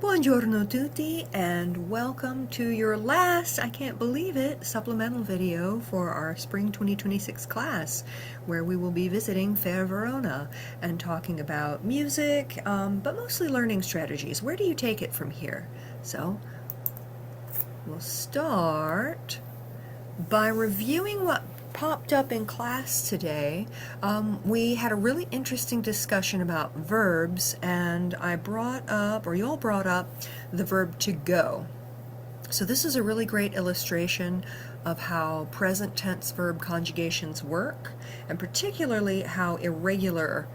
Buongiorno tutti and welcome to your last, I can't believe it, supplemental video for our Spring 2026 class where we will be visiting Verona and talking about music, but mostly learning strategies. Where do you take it from here? So we'll start by reviewing what popped up in class today. We had a really interesting discussion about verbs, and I brought up, or you all brought up, the verb to go. So this is a really great illustration of how present tense verb conjugations work, and particularly how irregular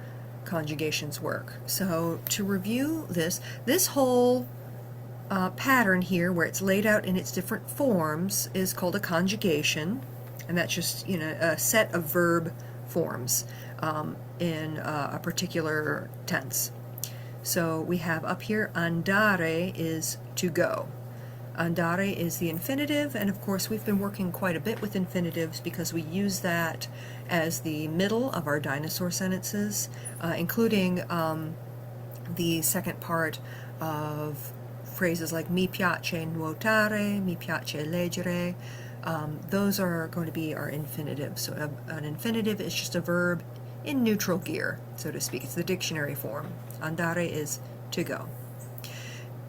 conjugations work. So to review this whole pattern here, where it's laid out in its different forms, is called a conjugation, and that's just a set of verb forms in a particular tense. So we have up here andare is to go. Andare is the infinitive, and of course we've been working quite a bit with infinitives because we use that as the middle of our dinosaur sentences, including the second part of phrases like mi piace nuotare, mi piace leggere. Those are going to be our infinitives. So an infinitive is just a verb in neutral gear, so to speak. It's the dictionary form. Andare is to go.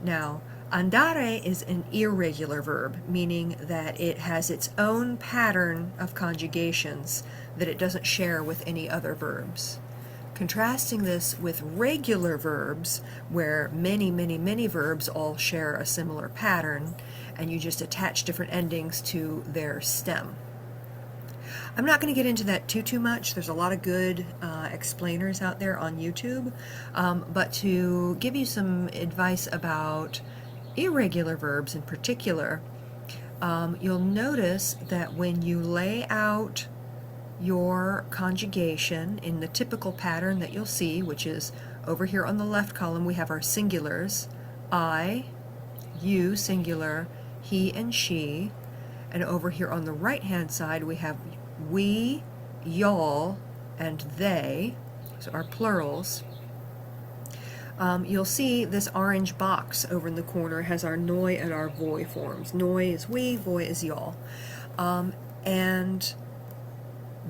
Now, andare is an irregular verb, meaning that it has its own pattern of conjugations that it doesn't share with any other verbs. Contrasting this with regular verbs, where many verbs all share a similar pattern, and you just attach different endings to their stem. I'm not going to get into that too much. There's a lot of good explainers out there on YouTube, but to give you some advice about irregular verbs in particular, you'll notice that when you lay out your conjugation in the typical pattern that you'll see, which is over here on the left column, we have our singulars, I, you, singular, he and she, and over here on the right hand side we have we, y'all, and they, so our plurals. You'll see this orange box over in the corner has our noi and our voi forms. Noi is we, voi is y'all. And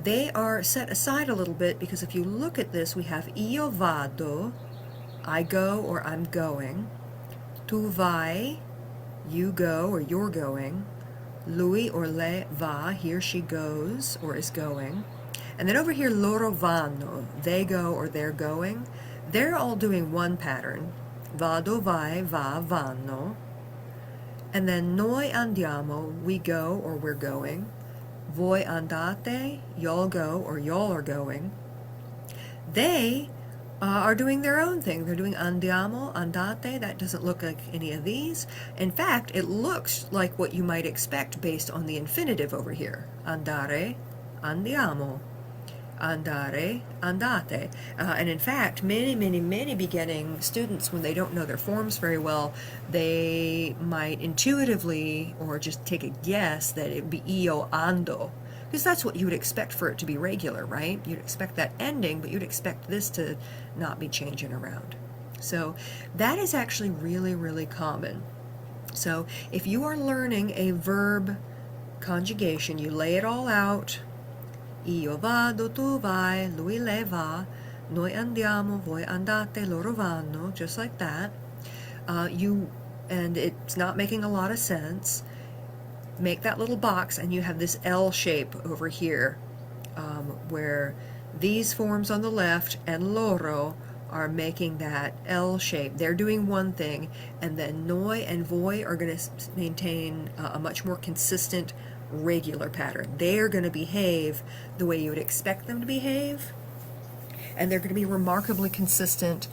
they are set aside a little bit because if you look at this, we have io vado, I go or I'm going, tu vai, you go or you're going, lui or lei va, he or she goes or is going, and then over here loro vanno, they go or they're going. They're all doing one pattern, vado, vai, va, vanno, and then noi andiamo, we go or we're going, voi andate, y'all go or y'all are going. They are doing their own thing. They're doing andiamo, andate. That doesn't look like any of these. In fact, it looks like what you might expect based on the infinitive over here. Andare, andiamo. Andare, andate. And in fact, many beginning students, when they don't know their forms very well, they might intuitively or just take a guess that it would be io ando, because that's what you would expect for it to be regular, right? You'd expect that ending, but you'd expect this to not be changing around. So that is actually really common. So if you are learning a verb conjugation, you lay it all out. Io vado, tu vai, lui lei va, noi andiamo, voi andate, loro vanno, just like that. And it's not making a lot of sense. Make that little box and you have this L shape over here, where these forms on the left and loro are making that L shape. They're doing one thing, and then noi and voi are going to maintain a much more consistent regular pattern. They're going to behave the way you would expect them to behave, and they're going to be remarkably consistent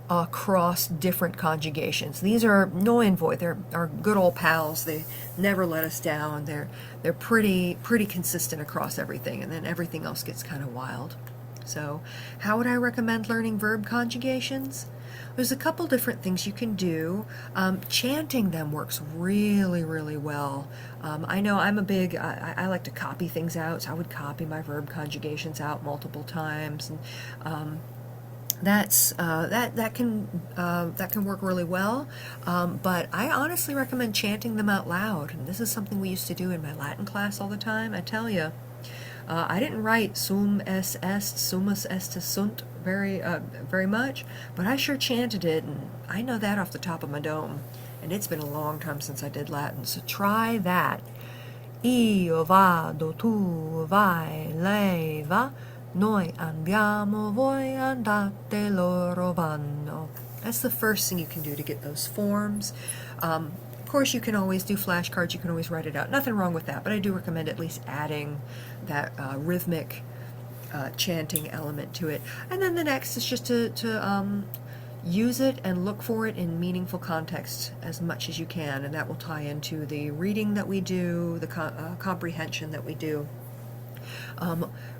across different conjugations. These are noi and voi. They're our good old pals. They never let us down. They're pretty consistent across everything, and then everything else gets kind of wild. So how would I recommend learning verb conjugations? There's a couple different things you can do. Chanting them works really well. I know I'm a big, I like to copy things out, so I would copy my verb conjugations out multiple times. And that can work really well, but I honestly recommend chanting them out loud. And this is something we used to do in my Latin class all the time. I tell you, I didn't write sum es est, sumus est sunt very much, but I sure chanted it, and I know that off the top of my dome. And it's been a long time since I did Latin, so try that. Io vado, tu vai, lei va. Noi andiamo, voi andate, loro vanno. That's the first thing you can do to get those forms. Of course, you can always do flashcards. You can always write it out. Nothing wrong with that, but I do recommend at least adding that rhythmic chanting element to it. And then the next is just to use it and look for it in meaningful context as much as you can, and that will tie into the reading that we do, the comprehension that we do.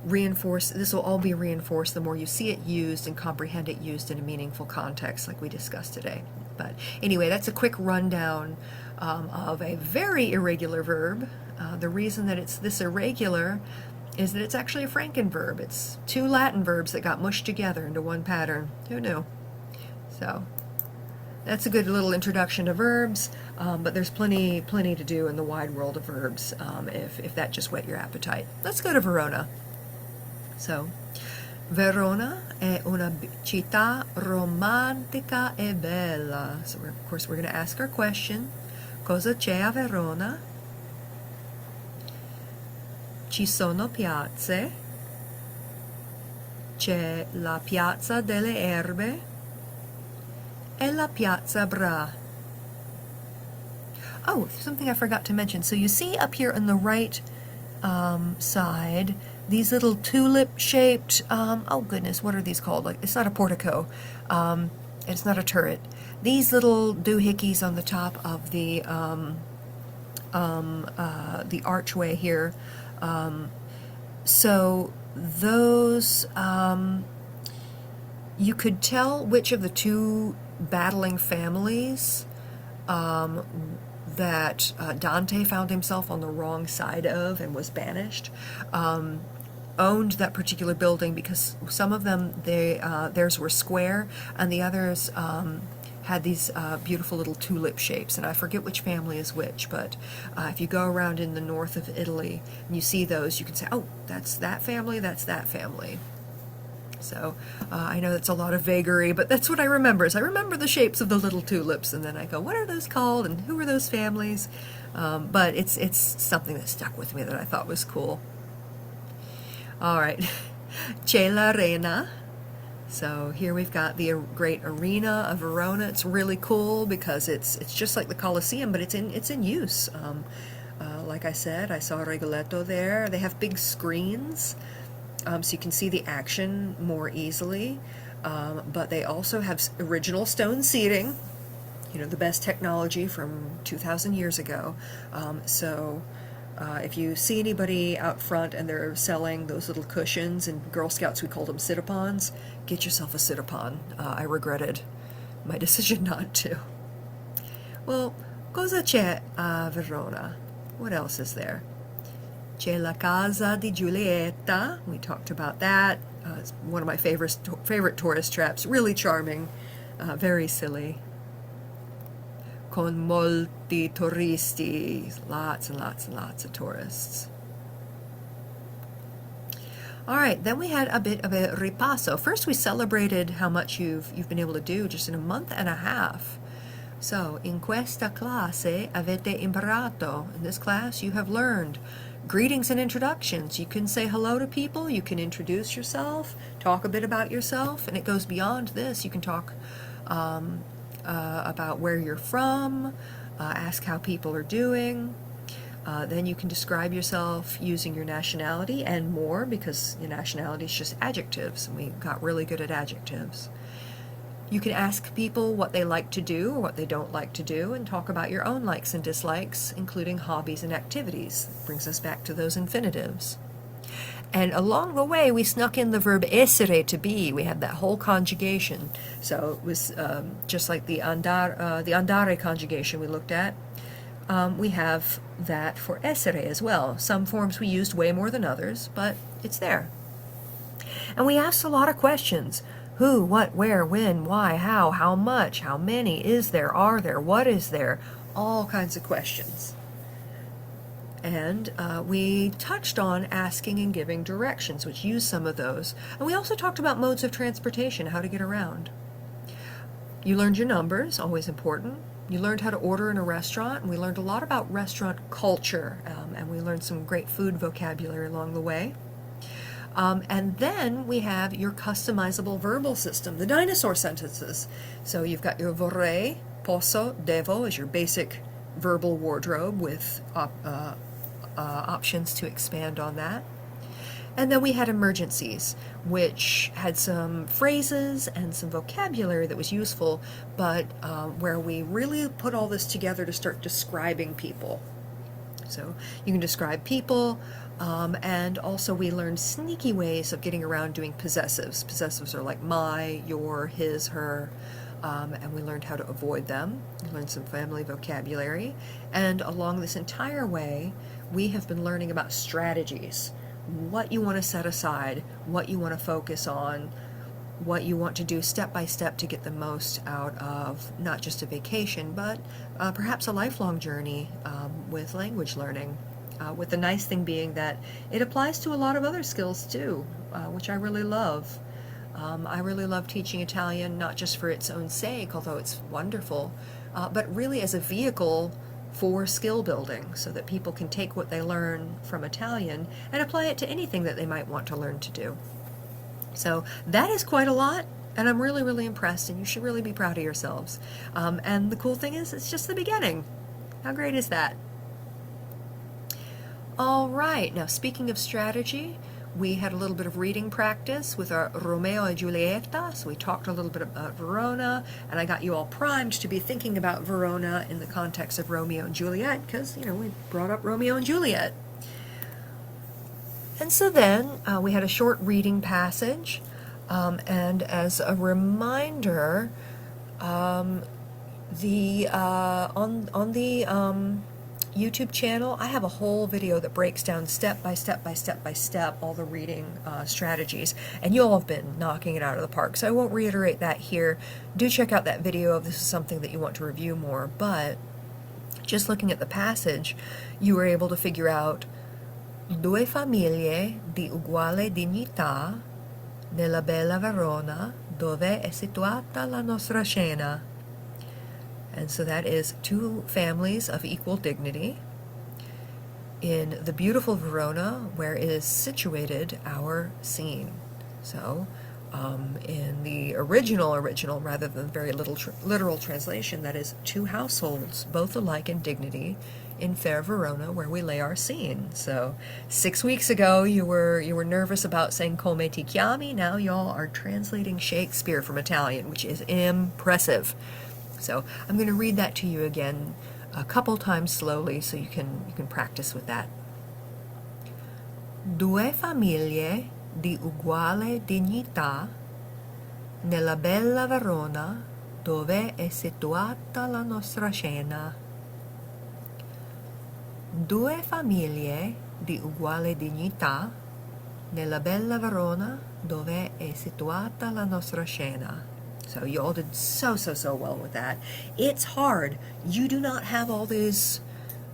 This will all be reinforced the more you see it used and comprehend it used in a meaningful context like we discussed today. But anyway, that's a quick rundown of a very irregular verb. The reason that it's this irregular is that it's actually a Frankenverb. It's two Latin verbs that got mushed together into one pattern. Who knew? So that's a good little introduction to verbs, but there's plenty to do in the wide world of verbs if that just whet your appetite. Let's go to Verona. So, Verona è una città romantica e bella. So of course we're going to ask our question. Cosa c'è a Verona? Ci sono piazze. C'è la piazza delle Erbe e la piazza Bra. Oh, something I forgot to mention. So you see up here on the right side, these little tulip-shaped, oh goodness, what are these called? Like, it's not a portico, it's not a turret. These little doohickeys on the top of the archway here. So those, you could tell which of the two battling families that Dante found himself on the wrong side of and was banished, owned that particular building, because some of them, theirs were square, and the others had these beautiful little tulip shapes, and I forget which family is which, but if you go around in the north of Italy and you see those, you can say, oh, that's that family, that's that family. So I know that's a lot of vagary, but that's what I remember. Is I remember the shapes of the little tulips, and then I go, what are those called, and who are those families? But it's something that stuck with me that I thought was cool. All right, C'è l'Arena. So here we've got the great arena of Verona. It's really cool because it's just like the Colosseum, but it's in use. Like I said, I saw Rigoletto there. They have big screens, so you can see the action more easily. But they also have original stone seating. You know, the best technology from 2,000 years ago. If you see anybody out front and they're selling those little cushions, in Girl Scouts we called them sit-upons, get yourself a sit-upon. I regretted my decision not to. Well, cosa c'è a Verona? What else is there? C'è la casa di Giulietta. We talked about that. It's one of my favorite tourist traps. Really charming, very silly. Con molti turisti, lots and lots and lots of tourists. All right, then we had a bit of a ripasso. First, we celebrated how much you've been able to do just in a month and a half. So, in questa classe avete imparato. In this class, you have learned greetings and introductions. You can say hello to people. You can introduce yourself, talk a bit about yourself, and it goes beyond this. You can talk about where you're from, ask how people are doing. Then you can describe yourself using your nationality and more, because your nationality is just adjectives, and we got really good at adjectives. You can ask people what they like to do or what they don't like to do, and talk about your own likes and dislikes, including hobbies and activities. Brings us back to those infinitives. And along the way, we snuck in the verb essere, to be. We had that whole conjugation. So it was just like the andare conjugation we looked at. We have that for essere as well. Some forms we used way more than others, but it's there. And we asked a lot of questions. Who, what, where, when, why, how much, how many, is there, are there, what is there, all kinds of questions. And we touched on asking and giving directions, which use some of those. And we also talked about modes of transportation, how to get around. You learned your numbers, always important. You learned how to order in a restaurant, and we learned a lot about restaurant culture, and we learned some great food vocabulary along the way. And then we have your customizable verbal system, the dinosaur sentences. So you've got your vorrei, posso, devo as your basic verbal wardrobe with options to expand on that. And then we had emergencies, which had some phrases and some vocabulary that was useful, but where we really put all this together to start describing people. So you can describe people, and also we learned sneaky ways of getting around doing possessives. Possessives are like my, your, his, her, and we learned how to avoid them. We learned some family vocabulary, and along this entire way, we have been learning about strategies. What you want to set aside, what you want to focus on, what you want to do step by step to get the most out of not just a vacation, but perhaps a lifelong journey with language learning. With the nice thing being that it applies to a lot of other skills too, which I really love. I really love teaching Italian, not just for its own sake, although it's wonderful, but really as a vehicle for skill building, so that people can take what they learn from Italian and apply it to anything that they might want to learn to do. So that is quite a lot, and I'm really, really impressed, and you should really be proud of yourselves. And the cool thing is, it's just the beginning. How great is that? All right, now speaking of strategy, we had a little bit of reading practice with our Romeo and Giulietta, so we talked a little bit about Verona, and I got you all primed to be thinking about Verona in the context of Romeo and Juliet, because, you know, we brought up Romeo and Juliet. And so then we had a short reading passage, and as a reminder, on the YouTube channel, I have a whole video that breaks down step by step all the reading strategies, and you all have been knocking it out of the park, so I won't reiterate that here. Do check out that video if this is something that you want to review more, but just looking at the passage, you were able to figure out due famiglie di uguale dignità nella bella Verona dove è situata la nostra scena. And so that is two families of equal dignity in the beautiful Verona where is situated our scene. So in the original rather than the very literal translation, that is two households, both alike in dignity, in fair Verona where we lay our scene. So 6 weeks ago you were nervous about saying come ti chiami. Now y'all are translating Shakespeare from Italian, which is impressive. So I'm going to read that to you again a couple times slowly so you can practice with that. Due famiglie di uguale dignità nella bella Verona dove è situata la nostra scena. Due famiglie di uguale dignità nella bella Verona dove è situata la nostra scena. So you all did so well with that. It's hard. You do not have all these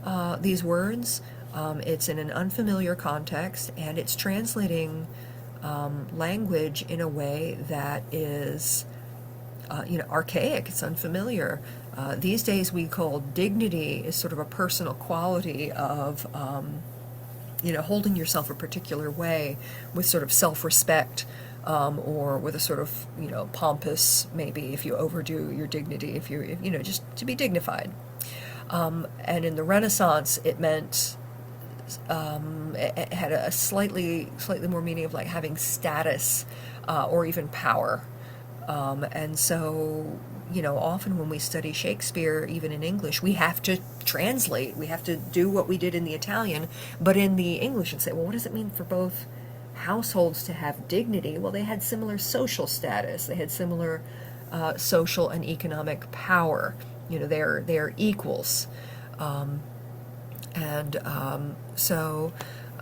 words. It's in an unfamiliar context, and it's translating language in a way that is, archaic. It's unfamiliar. These days we call dignity is sort of a personal quality of, holding yourself a particular way with sort of self-respect. Or with a sort of, pompous, maybe if you overdo your dignity, if just to be dignified. And in the Renaissance, it meant, it had a slightly more meaning of like having status or even power. And so, often when we study Shakespeare, even in English, we have to translate. We have to do what we did in the Italian, but in the English and say, well, what does it mean for both households to have dignity? Well, they had similar social status. They had similar social and economic power. They're equals. So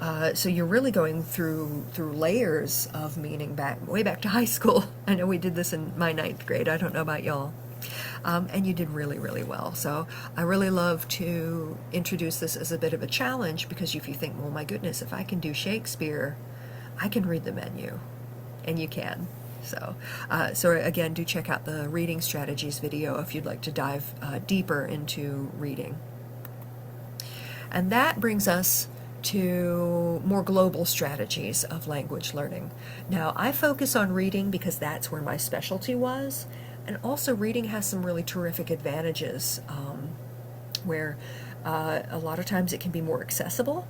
So you're really going through layers of meaning way back to high school. I know we did this in my 9th grade. I don't know about y'all. And you did really, really well. So I really love to introduce this as a bit of a challenge, because if you think, well, my goodness, if I can do Shakespeare, I can read the menu. And you can. So again, do check out the reading strategies video if you'd like to dive deeper into reading. And that brings us to more global strategies of language learning. Now, I focus on reading because that's where my specialty was, and also reading has some really terrific advantages, where a lot of times it can be more accessible.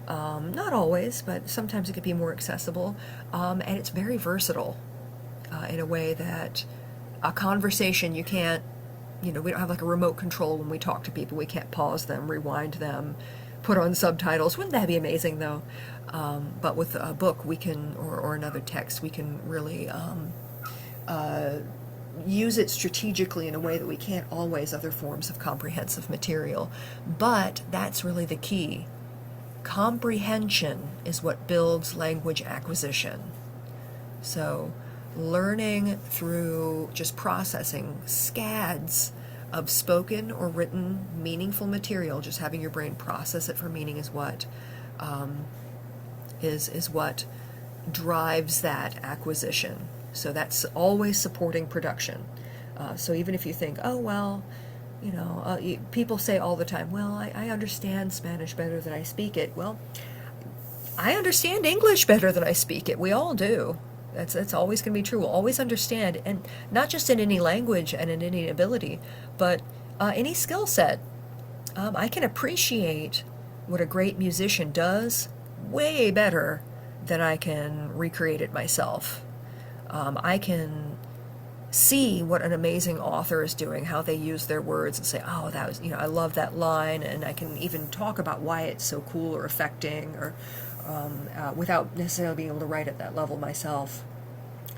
Not always, but sometimes it can be more accessible, and it's very versatile in a way that a conversation you can't, we don't have like a remote control when we talk to people. We can't pause them, rewind them, put on subtitles. Wouldn't that be amazing, though? But with a book, we can, or another text, we can really use it strategically in a way that we can't always other forms of comprehensive material. But that's really the key. Comprehension is what builds language acquisition. So learning through just processing scads of spoken or written meaningful material, just having your brain process it for meaning, is what is what drives that acquisition. So that's always supporting production. So even if you think, oh, well, people say all the time, well, I understand Spanish better than I speak it. Well, I understand English better than I speak it. We all do. That's always going to be true. We'll always understand, and not just in any language and in any ability, but any skill set. I can appreciate what a great musician does way better than I can recreate it myself. I can see what an amazing author is doing, how they use their words, and say, oh, that was, I love that line, and I can even talk about why it's so cool or affecting, or without necessarily being able to write at that level myself.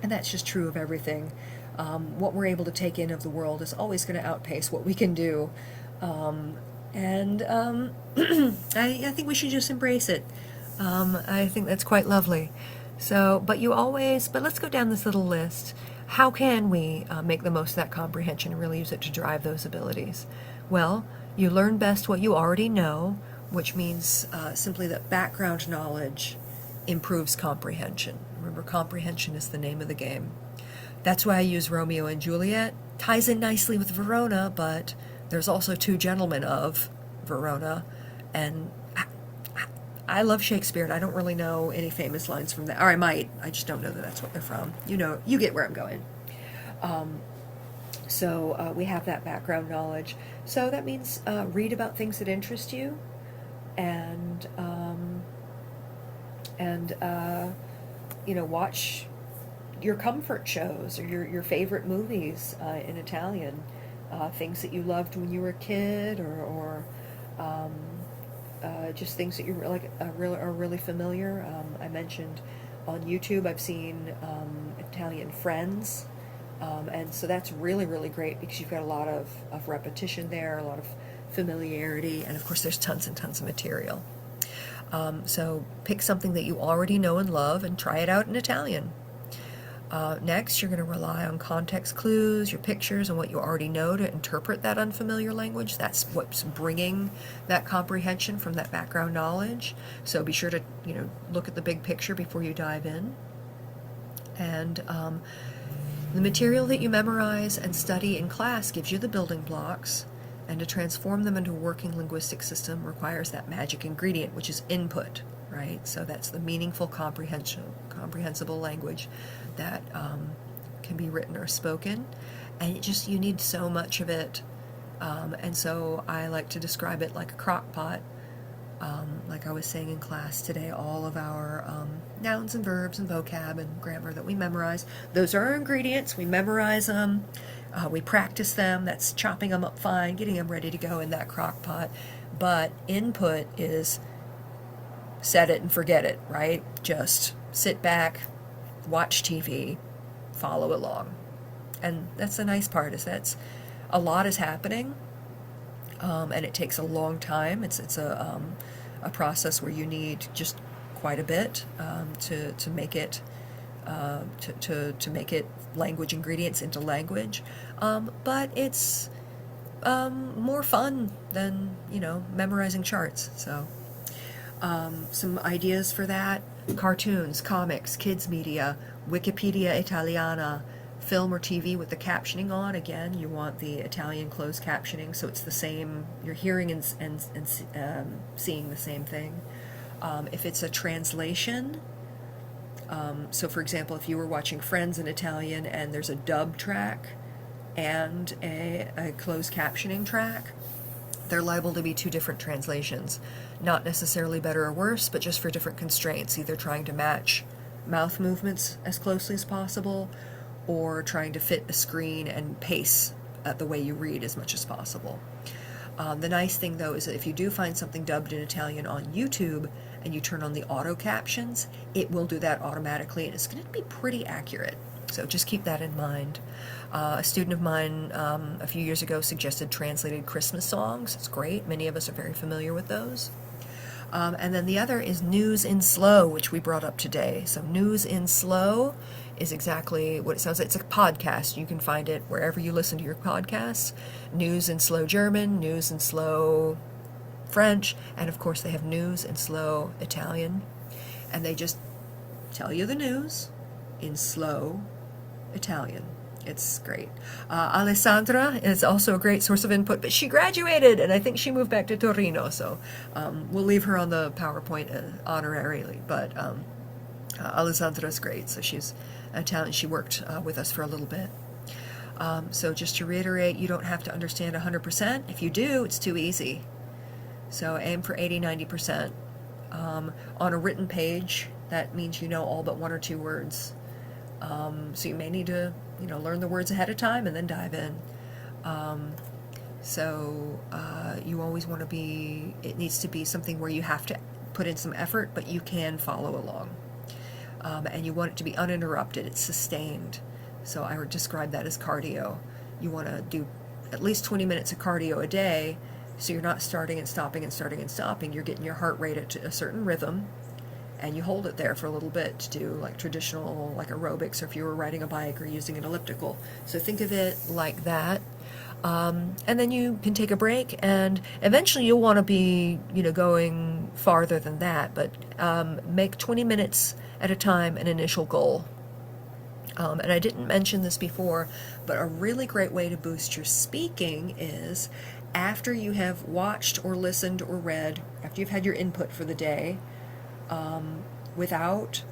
And that's just true of everything. What we're able to take in of the world is always going to outpace what we can do. I think we should just embrace it. I think that's quite lovely. So, but let's go down this little list. How can we make the most of that comprehension and really use it to drive those abilities? Well, you learn best what you already know, which means simply that background knowledge improves comprehension. Remember, comprehension is the name of the game. That's why I use Romeo and Juliet. Ties in nicely with Verona, but there's also two gentlemen of Verona, and I love Shakespeare, and I don't really know any famous lines from that. Or I might. I just don't know that that's what they're from. You get where I'm going. So we have that background knowledge. So that means read about things that interest you, and watch your comfort shows or your favorite movies in Italian, things that you loved when you were a kid, or just things that you are really familiar. I mentioned on YouTube I've seen Italian Friends, and so that's really, really great because you've got a lot of repetition there, a lot of familiarity, and of course there's tons and tons of material. So pick something that you already know and love and try it out in Italian. Next, you're going to rely on context clues, your pictures, and what you already know to interpret that unfamiliar language. That's what's bringing that comprehension from that background knowledge. So be sure to, look at the big picture before you dive in. And the material that you memorize and study in class gives you the building blocks, and to transform them into a working linguistic system requires that magic ingredient, which is input, right? So that's the meaningful, comprehensible language that can be written or spoken, and you need so much of it. And so I like to describe it like a crock pot. Like I was saying in class today, all of our nouns and verbs and vocab and grammar that we memorize, those are our ingredients. We memorize them, we practice them. That's chopping them up fine, getting them ready to go in that crock pot. But input is set it and forget it, right? Just sit back, watch TV, follow along. And that's the nice part, is that's a lot is happening, and it takes a long time. It's a process where you need just quite a bit to make it to make it language ingredients into language, but it's more fun than, you know, memorizing charts. So some ideas for that: cartoons, comics, kids media, Wikipedia Italiana, film or TV with the captioning on. Again, you want the Italian closed captioning, so it's the same, you're hearing and seeing the same thing. If it's a translation, so for example, if you were watching Friends in Italian and there's a dub track and a closed captioning track, they're liable to be two different translations. Not necessarily better or worse, but just for different constraints, either trying to match mouth movements as closely as possible, or trying to fit a screen and pace the way you read as much as possible. The nice thing, though, is that if you do find something dubbed in Italian on YouTube and you turn on the auto captions, it will do that automatically, and it's going to be pretty accurate. So just keep that in mind. A student of mine a few years ago suggested translated Christmas songs. It's great. Many of us are very familiar with those. And then the other is news in slow, which we brought up today. So news in slow is exactly what it sounds like. It's a podcast. You can find it wherever you listen to your podcasts. News in slow German, news in slow French, and of course they have news in slow Italian. And they just tell you the news in slow Italian. It's great. Alessandra is also a great source of input, but she graduated, and I think she moved back to Torino, so we'll leave her on the PowerPoint honorarily, but Alessandra is great, so she's Italian. She worked with us for a little bit. So just to reiterate, you don't have to understand 100%. If you do, it's too easy. So aim for 80-90%. On a written page, that means you know all but one or two words. So you may need to, you know, learn the words ahead of time and then dive in. You always want to be, it needs to be something where you have to put in some effort, but you can follow along. And you want it to be uninterrupted, it's sustained. So I would describe that as cardio. You want to do at least 20 minutes of cardio a day, so you're not starting and stopping and starting and stopping. You're getting your heart rate at a certain rhythm, and you hold it there for a little bit to do like traditional, like aerobics, or if you were riding a bike or using an elliptical. So think of it like that. And then you can take a break, and eventually you'll want to be, you know, going farther than that, but make 20 minutes at a time an initial goal. And I didn't mention this before, but a really great way to boost your speaking is after you have watched or listened or read, after you've had your input for the day, without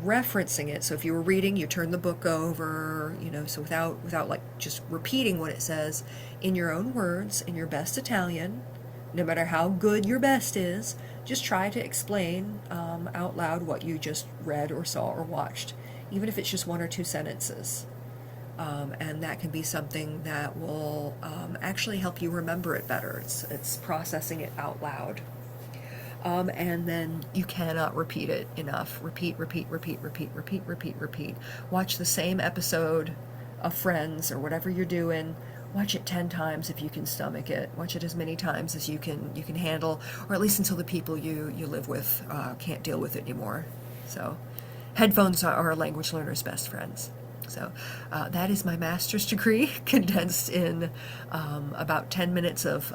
referencing it. So if you were reading, you turn the book over, you know, so without like just repeating what it says, in your own words, in your best Italian, no matter how good your best is, just try to explain out loud what you just read or saw or watched, even if it's just one or two sentences. And that can be something that will actually help you remember it better. It's processing it out loud. And then you cannot repeat it enough. Repeat. Watch the same episode of Friends or whatever you're doing. Watch it 10 times if you can stomach it. Watch it as many times as you can handle, or at least until the people you live with can't deal with it anymore. So headphones are a language learner's best friends. So that is my master's degree condensed in about 10 minutes of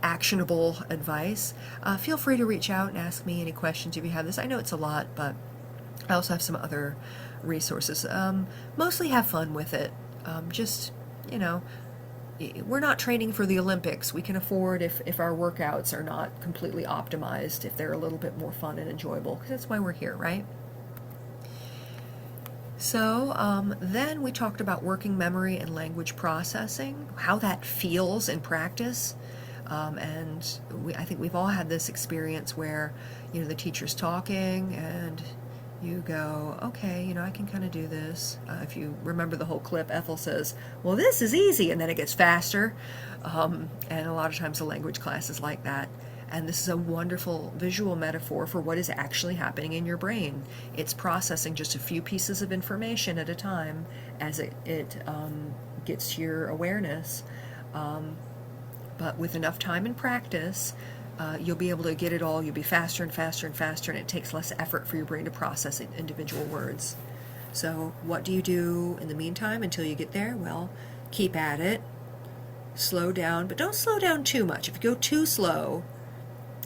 actionable advice. Feel free to reach out and ask me any questions if you have this. I know it's a lot, but I also have some other resources. Mostly have fun with it. Just, you know, we're not training for the Olympics. We can afford if our workouts are not completely optimized, if they're a little bit more fun and enjoyable, because that's why we're here, right? So then we talked about working memory and language processing, how that feels in practice. I think we've all had this experience where, you know, the teacher's talking and you go, okay, you know, I can kind of do this. If you remember the whole clip, Ethel says, well, this is easy, and then it gets faster. And a lot of times the language class is like that. And this is a wonderful visual metaphor for what is actually happening in your brain. It's processing just a few pieces of information at a time as it gets to your awareness. But with enough time and practice, you'll be able to get it all. You'll be faster and faster and faster, and it takes less effort for your brain to process individual words. So what do you do in the meantime until you get there? Well, keep at it. Slow down, but don't slow down too much. If you go too slow,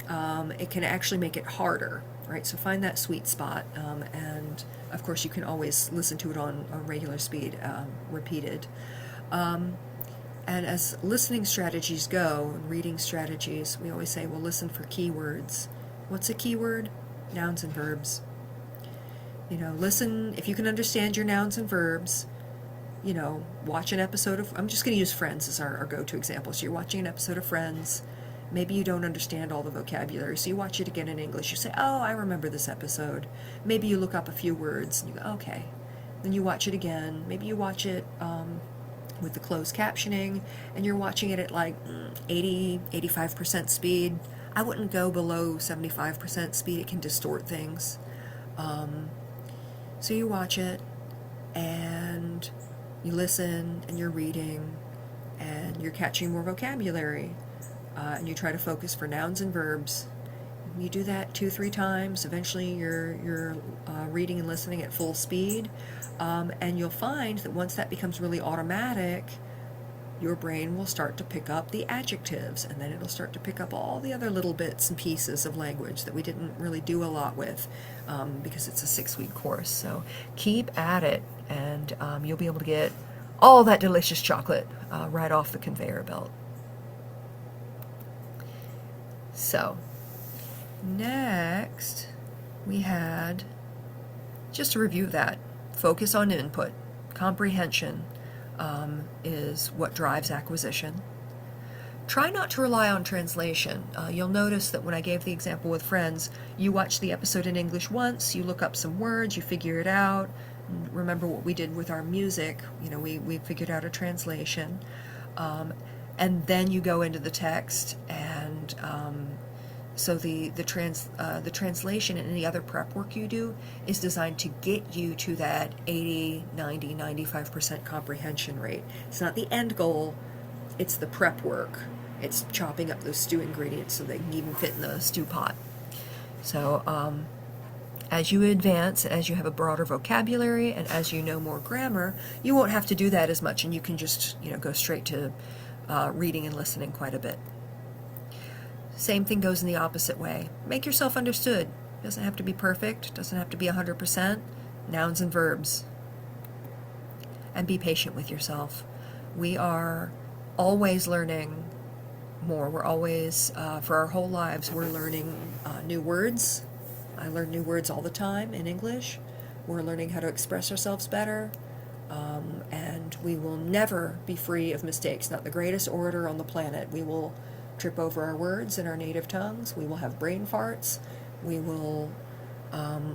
it can actually make it harder, right? So find that sweet spot, and of course you can always listen to it on regular speed, repeated. And as listening strategies go, and reading strategies, we always say, well, listen for keywords. What's a keyword? Nouns and verbs. You know, listen, if you can understand your nouns and verbs, you know, watch an episode of, I'm just going to use Friends as our go-to example. So you're watching an episode of Friends. Maybe you don't understand all the vocabulary, so you watch it again in English. You say, oh, I remember this episode. Maybe you look up a few words, and you go, okay. Then you watch it again. Maybe you watch it with the closed captioning, and you're watching it at like 85% speed. I wouldn't go below 75% speed. It can distort things. So you watch it, and you listen, and you're reading, and you're catching more vocabulary, and you try to focus for nouns and verbs. You do that 2-3 times. Eventually you're reading and listening at full speed, and you'll find that once that becomes really automatic, your brain will start to pick up the adjectives, and then it'll start to pick up all the other little bits and pieces of language that we didn't really do a lot with, because it's a 6-week course. So keep at it, and you'll be able to get all that delicious chocolate right off the conveyor belt. So next we had, just to review that, focus on input. Comprehension is what drives acquisition. Try not to rely on translation. You'll notice that when I gave the example with Friends, you watch the episode in English once, you look up some words, you figure it out. Remember what we did with our music, you know, we figured out a translation. And then you go into the text, and so the translation and any other prep work you do is designed to get you to that 80, 90, 95% comprehension rate. It's not the end goal, it's the prep work. It's chopping up those stew ingredients so they can even fit in the stew pot. So as you advance, as you have a broader vocabulary, and as you know more grammar, you won't have to do that as much, and you can just, you know, go straight to reading and listening quite a bit. Same thing goes in the opposite way. Make yourself understood. Doesn't have to be perfect, doesn't have to be 100%. Nouns and verbs. And be patient with yourself. We are always learning more. We're always, for our whole lives, we're learning new words. I learn new words all the time in English. We're learning how to express ourselves better. And we will never be free of mistakes. Not the greatest orator on the planet. We will trip over our words in our native tongues. We will have brain farts. We will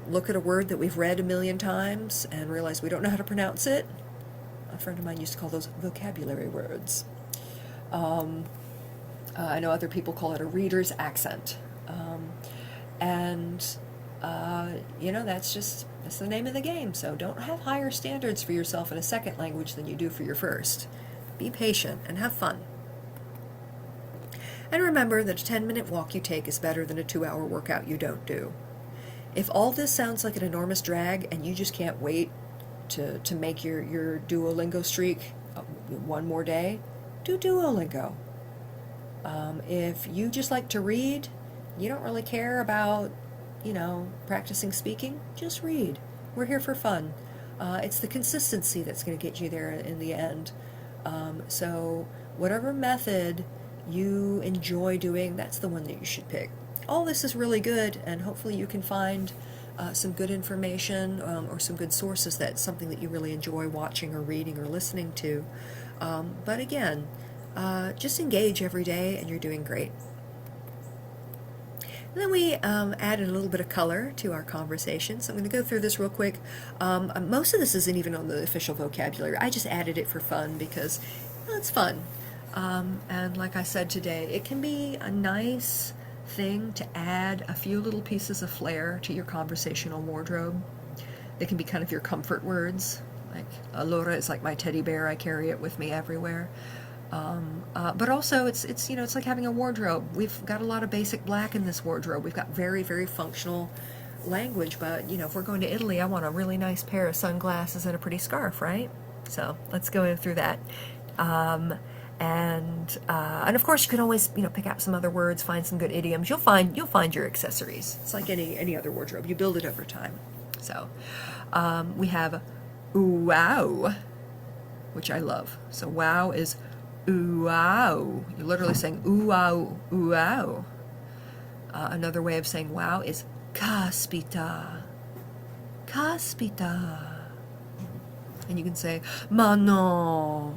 look at a word that we've read a million times and realize we don't know how to pronounce it. A friend of mine used to call those vocabulary words. I know other people call it a reader's accent. You know, that's the name of the game. So don't have higher standards for yourself in a second language than you do for your first. Be patient and have fun. And remember that a 10-minute walk you take is better than a 2-hour workout you don't do. If all this sounds like an enormous drag and you just can't wait to make your Duolingo streak one more day, do Duolingo. If you just like to read, you don't really care about, you know, practicing speaking, just read. We're here for fun. It's the consistency that's going to get you there in the end. So whatever method you enjoy doing, that's the one that you should pick. All this is really good, and hopefully you can find some good information or some good sources that's something that you really enjoy watching or reading or listening to. But again, just engage every day and you're doing great. And then we added a little bit of color to our conversation, so I'm going to go through this real quick. Most of this isn't even on the official vocabulary. I just added it for fun because, well, it's fun. And like I said today, it can be a nice thing to add a few little pieces of flair to your conversational wardrobe. They can be kind of your comfort words. Like, Laura is like my teddy bear. I carry it with me everywhere. But also it's you know, it's like having a wardrobe. We've got a lot of basic black in this wardrobe. We've got very, very functional language, but you know, if we're going to Italy, I want a really nice pair of sunglasses and a pretty scarf, right? So let's go through that. And of course you can always, you know, pick out some other words, find some good idioms. You'll find your accessories. It's like any other wardrobe. You build it over time. So we have wow, which I love. So wow is wow. You're literally saying ooh wow, ooh wow. Another way of saying wow is caspita, caspita. And you can say ma no,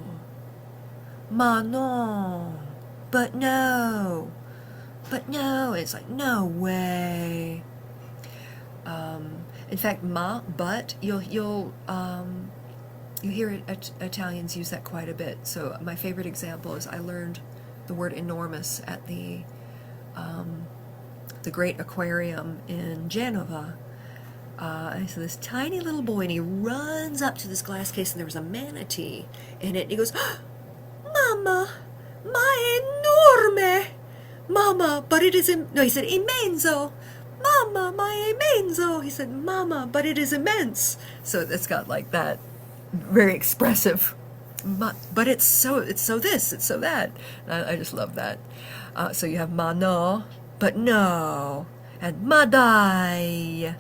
ma no, but no, but no. It's like no way. In fact, ma, but you'll you hear Italians use that quite a bit. So my favorite example is I learned the word enormous at the Great Aquarium in Genova. So this tiny little boy, and he runs up to this glass case, and there was a manatee in it. And he goes, "Mama, ma enorme, Mama, but it is no." He said immenso. "Mama, ma immenso." He said, "Mama, but it is immense." So it's got like that very expressive. But it's so this, it's so that. I just love that. So you have ma no, but no, and ma dai,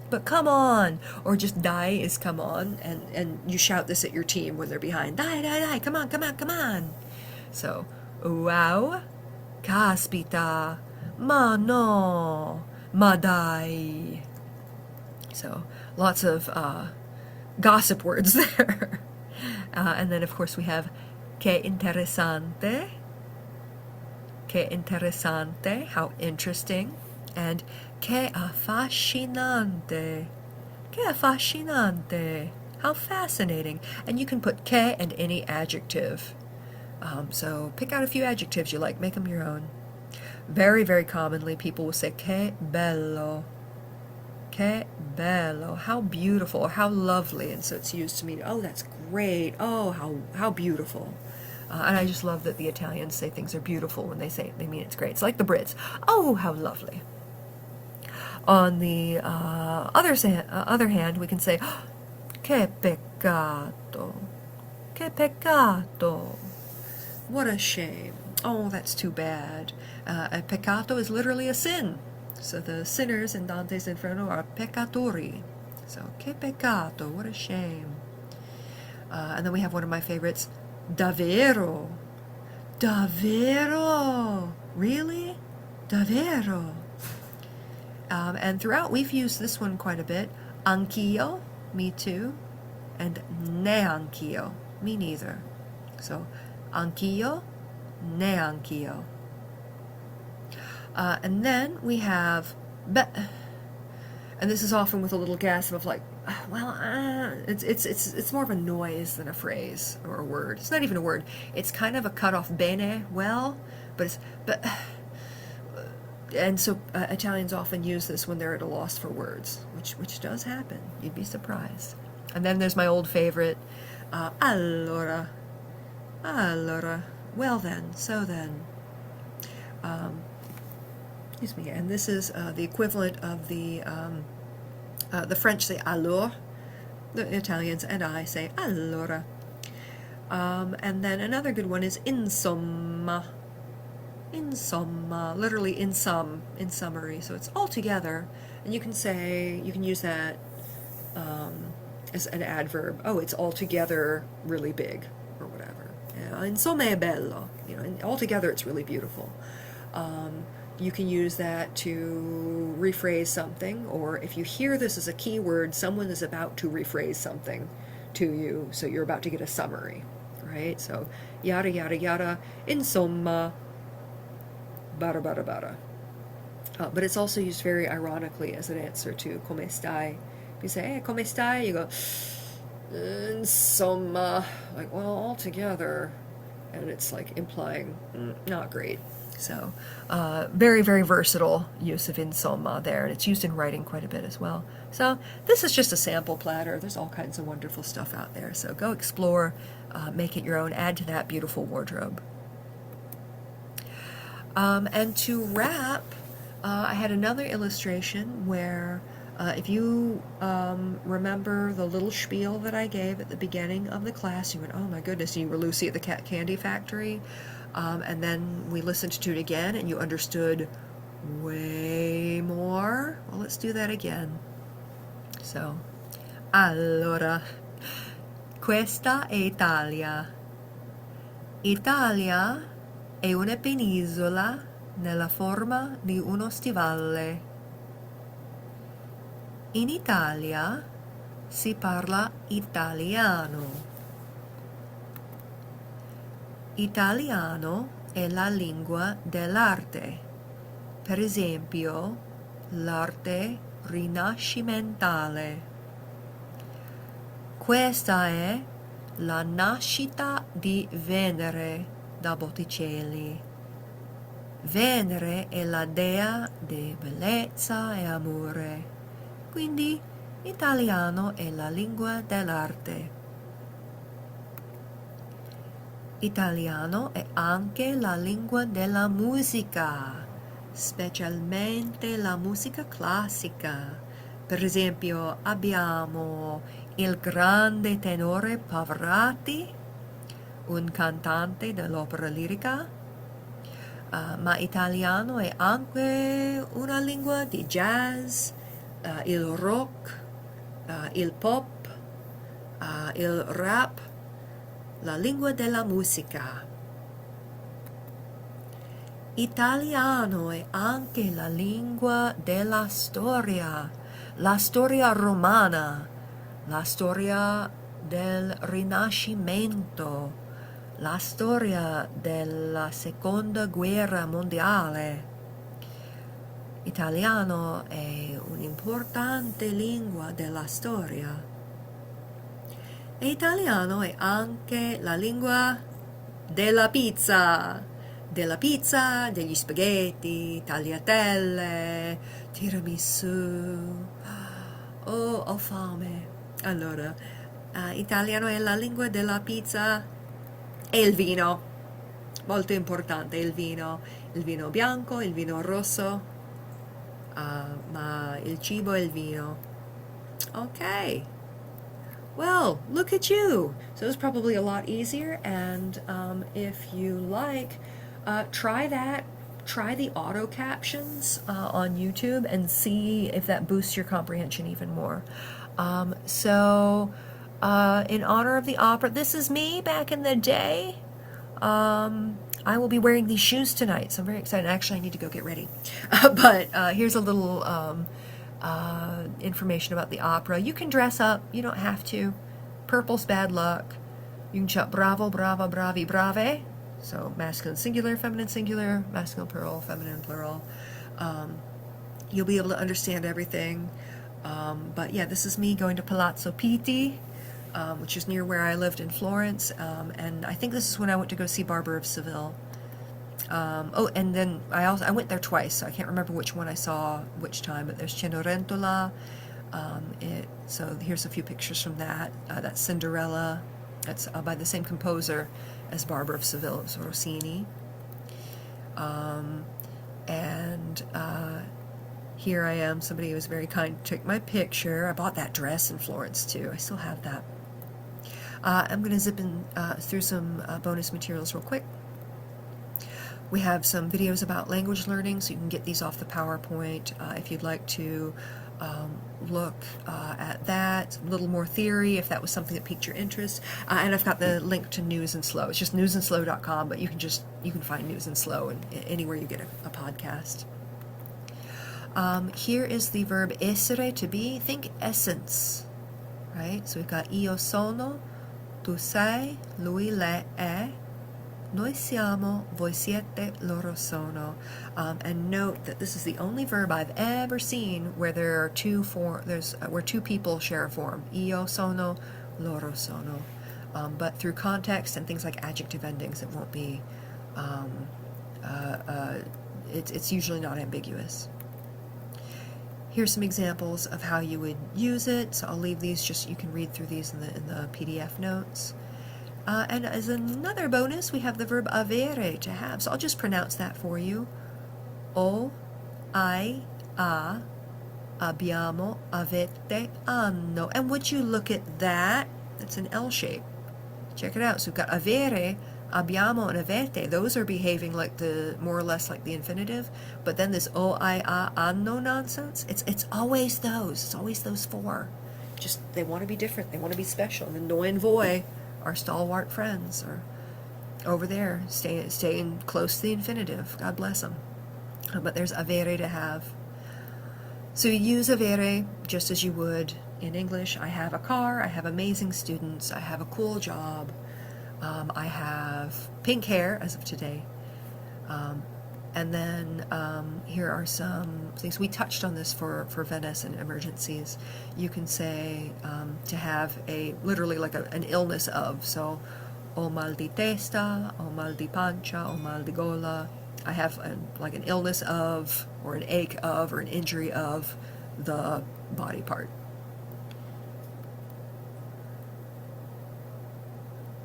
but come on, or just dai is come on, and you shout this at your team when they're behind. Dai, come on, come on, come on. So wow, caspita, ma no, ma dai. So lots of gossip words there. And then of course we have che interessante, how interesting, and che affascinante, how fascinating. And you can put che and any adjective. So pick out a few adjectives you like, make them your own. Very, very commonly people will say che bello, how beautiful, or how lovely, and so it's used to mean, oh, that's great, oh, how beautiful. And I just love that the Italians say things are beautiful when they mean it's great. It's like the Brits, oh, how lovely. On the other hand, we can say, che peccato, what a shame, oh, that's too bad. A peccato is literally a sin. So the sinners in Dante's Inferno are peccatori. So, che peccato, what a shame. And then we have one of my favorites, davvero. Davvero, really? Davvero. And throughout we've used this one quite a bit. Anch'io, me too, and neanch'io, me neither. So, anch'io, neanch'io. And then we have and this is often with a little gasp of like, well, it's more of a noise than a phrase or a word. It's not even a word. It's kind of a cut off bene, well, but it's but. And so Italians often use this when they're at a loss for words, which does happen. You'd be surprised. And then there's my old favorite, allora, well then, so then. Excuse me, and this is the equivalent of the French say alors, the Italians and I say allora. And then another good one is insomma, literally in sum, in summary. So it's all together, and you can use that as an adverb. Oh, it's altogether really big, or whatever. Insomma è bello. You know, and altogether it's really beautiful. You can use that to rephrase something, or if you hear this as a keyword, someone is about to rephrase something to you, so you're about to get a summary, right? So, yada, yada, yada, insomma, bada, bada, bada. But it's also used very ironically as an answer to come stai. If you say, hey, come stai, you go, insomma, like, well, altogether, and it's like implying not great. So very, very versatile use of insomma there, and it's used in writing quite a bit as well. So this is just a sample platter. There's all kinds of wonderful stuff out there, so go explore make it your own. Add to that beautiful wardrobe. And to wrap, I had another illustration where if you remember the little spiel that I gave at the beginning of the class, you went, oh my goodness, you were Lucy at the candy factory. And then we listened to it again and you understood way more. Well, let's do that again. So, allora, questa è Italia. Italia è una penisola nella forma di uno stivale. In Italia si parla italiano. Italiano è la lingua dell'arte. Per esempio, l'arte rinascimentale. Questa è la nascita di Venere da Botticelli. Venere è la dea di bellezza e amore. Quindi, italiano è la lingua dell'arte. Italiano è anche la lingua della musica, specialmente la musica classica. Per esempio, abbiamo il grande tenore Pavarotti, un cantante dell'opera lirica, ma italiano è anche una lingua di jazz, il rock, il pop, il rap, la lingua della musica. Italiano è anche la lingua della storia, la storia romana, la storia del Rinascimento, la storia della Seconda Guerra Mondiale. Italiano è un'importante lingua della storia. E italiano è anche la lingua della pizza, degli spaghetti, tagliatelle, tiramisù. Oh, ho fame. Allora, italiano è la lingua della pizza e il vino. Molto importante il vino bianco, il vino rosso, ma il cibo e il vino. Ok. Well, look at you. So it was probably a lot easier, and if you like, try that. Try the auto captions on YouTube and see if that boosts your comprehension even more. So, in honor of the opera, this is me back in the day. I will be wearing these shoes tonight, so I'm very excited. Actually, I need to go get ready. But here's a little information about the opera. You can dress up. You don't have to. Purple's bad luck. You can shout bravo, brava, bravi, brave. So masculine singular, feminine singular, masculine plural, feminine plural. You'll be able to understand everything. But yeah, this is me going to Palazzo Pitti, which is near where I lived in Florence. And I think this is when I went to go see Barber of Seville. Oh, and then I went there twice, so I can't remember which one I saw which time, but there's Cenerentola. So here's a few pictures from that. That's Cinderella. That's by the same composer as Barber of Seville. It's Rossini. And here I am. Somebody was very kind to take my picture. I bought that dress in Florence too. I still have that. I'm going to zip in through some bonus materials real quick. We have some videos about language learning, so you can get these off the PowerPoint if you'd like to look at that. A little more theory if that was something that piqued your interest. And I've got the link to News and Slow. It's just newsandslow.com, but you can find News and Slow anywhere you get a podcast. Here is the verb essere, to be. Think essence, right? So we've got io sono, tu sei, lui, lei è. Noi siamo, voi siete, loro sono. And note that this is the only verb I've ever seen where there are where two people share a form. Io sono, loro sono. But through context and things like adjective endings, it won't be. It's usually not ambiguous. Here's some examples of how you would use it. So I'll leave these. Just you can read through these in the PDF notes. And as another bonus, we have the verb avere, to have. So I'll just pronounce that for you. O, I, a, abbiamo, avete, hanno. And would you look at that? It's an L shape. Check it out. So we've got avere, abbiamo, and avete. Those are behaving like more or less like the infinitive. But then this o, I, a, hanno nonsense, it's always those. It's always those four. Just, they want to be different. They want to be special. And the noi and voi, our stalwart friends, are over there, staying close to the infinitive. God bless them. But there's avere, to have. So you use avere just as you would in English. I have a car, I have amazing students, I have a cool job, I have pink hair as of today. And then here are some things. We touched on this for Venice and emergencies. You can say to have literally like an illness of. So, o mal di testa, o mal di pancia, o mal di gola. I have like an illness of, or an ache of, or an injury of the body part.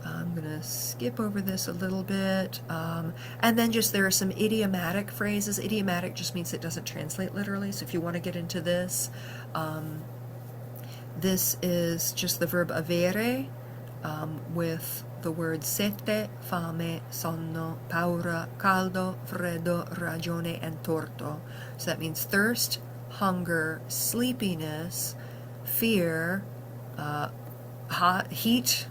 I'm going to skip over this a little bit. And then just there are some idiomatic phrases. Idiomatic just means it doesn't translate literally. So if you want to get into this, this is just the verb avere with the words sete, fame, sonno, paura, caldo, freddo, ragione, and torto. So that means thirst, hunger, sleepiness, fear, heat,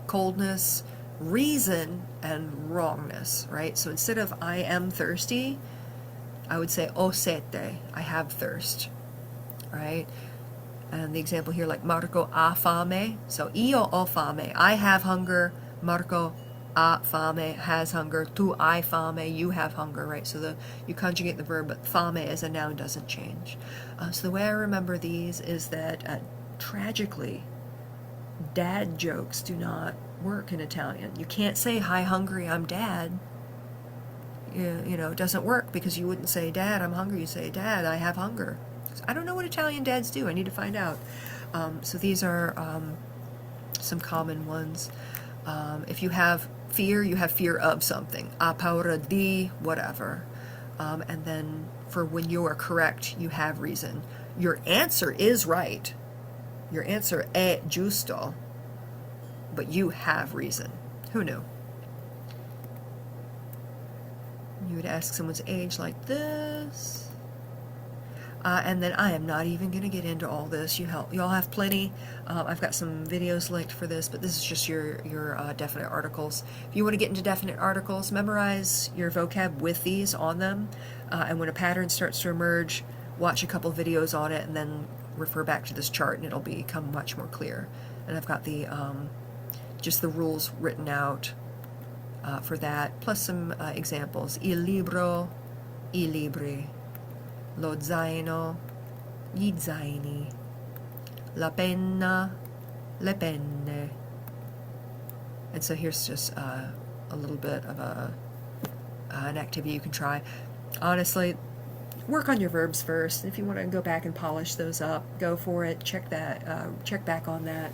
coldness, reason, and wrongness, right? So instead of I am thirsty, I would say o sete, I have thirst, right? And the example here, like Marco ha fame, so io ho fame, I have hunger. Marco ha fame, has hunger. Tu hai fame, you have hunger, right? So you conjugate the verb, but fame as a noun doesn't change. So the way I remember these is that tragically, dad jokes do not work in Italian. You can't say, hi, hungry, I'm dad. You know, it doesn't work because you wouldn't say, Dad, I'm hungry. You say, Dad, I have hunger. So I don't know what Italian dads do. I need to find out. So these are some common ones. If you have fear, you have fear of something. Ha paura di whatever. And then for when you are correct, you have reason. Your answer is right. Your answer è giusto. But you have reason. Who knew? You would ask someone's age like this. And then I am not even going to get into all this. Y'all have plenty. I've got some videos linked for this, but this is just your definite articles. If you want to get into definite articles, memorize your vocab with these on them. And when a pattern starts to emerge, watch a couple videos on it and then refer back to this chart and it'll become much more clear. And I've got the just the rules written out for that, plus some examples. Il libro, I libri. Lo zaino, gli zaini. La penna, le penne. And so here's just a little bit of an activity you can try. Honestly, work on your verbs first. If you want to go back and polish those up, go for it. Check back on that,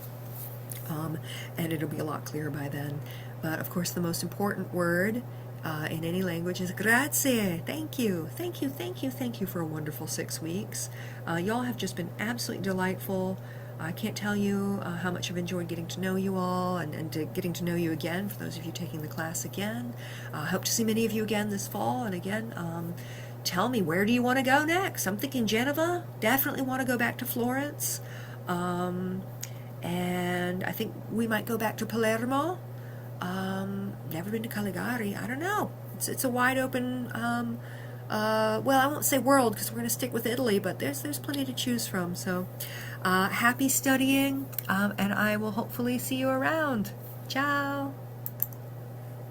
and it'll be a lot clearer by then. But of course, the most important word in any language is grazie. Thank you, thank you, thank you, thank you for a wonderful 6 weeks. Y'all have just been absolutely delightful. I can't tell you how much I've enjoyed getting to know you all and getting to know you again, for those of you taking the class again. I hope to see many of you again this fall. And again, tell me, where do you want to go next? I'm thinking Geneva. Definitely want to go back to Florence. And I think we might go back to Palermo. Never been to Caligari. I don't know. It's a wide open, well, I won't say world because we're going to stick with Italy, but there's plenty to choose from. So happy studying, and I will hopefully see you around. Ciao.